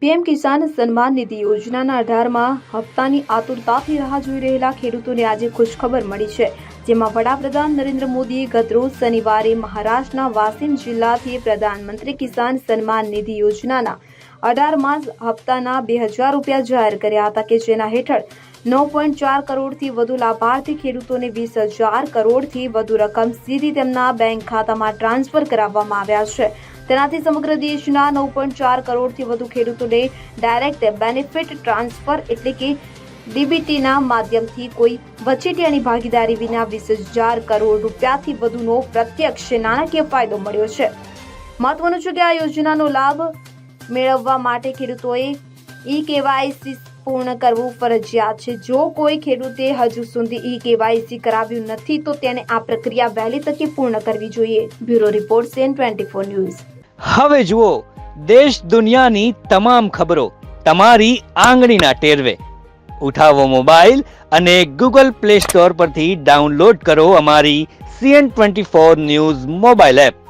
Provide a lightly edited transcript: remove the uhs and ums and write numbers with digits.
PM Kisan Samman Nidhi યોજનાના 18મા હપ્તાની આતુરતાથી રાહ જોઈ રહેલા ખેડૂતોને આજે ખુશખબર મળી છે, જેમાં વડાપ્રધાન નરેન્દ્ર મોદીએ ગતરોજ શનિવારે મહારાષ્ટ્રના વાશિમ જિલ્લાથી પ્રધાનમંત્રી કિસાન સન્માન નિધિ યોજનાના 18મા હપ્તાના 2000 રૂપિયા જાહેર કર્યા હતા, કે જેના હેઠળ 9.4 કરોડથી વધુ લાભાર્થી ખેડૂતોને 20,000 કરોડથી વધુ રકમ સીધી તેમના બેંક ખાતામાં ટ્રાન્સફર કરાવવામાં આવ્યા છે। તેનાથી સમગ્ર દેશના 9.4 કરોડથી વધુ ખેડૂતોને ડાયરેક્ટ બેનિફિટ ટ્રાન્સફર એટલે કે ડીબીટીના માધ્યમથી કોઈ વચેટિયાની ભાગીદારી વિના 20,000 કરોડ રૂપિયાથી વધુનો પ્રત્યક્ષ નાણાકીય ફાયદો મળ્યો છે। મહત્વનું છે કે આ યોજનાનો લાભ મેળવવા માટે ખેડૂતોએ ઈ-કેવાયસી પૂર્ણ કરવું ફરજિયાત છે। જો કોઈ ખેડૂતે હજુ સુધી ઈ-કેવાયસી કરાવ્યું નથી તો તેને આ પ્રક્રિયા વહેલી તકે પૂર્ણ કરવી જોઈએ। Bureau report CN24 news. હવે જુઓ દેશ દુનિયાની તમામ ખબરો તમારી આંગળીના ટેરવે। ઉઠાવો મોબાઈલ અને Google Play Store પરથી ડાઉનલોડ કરો અમારી CN24 ન્યૂઝ મોબાઈલ એપ।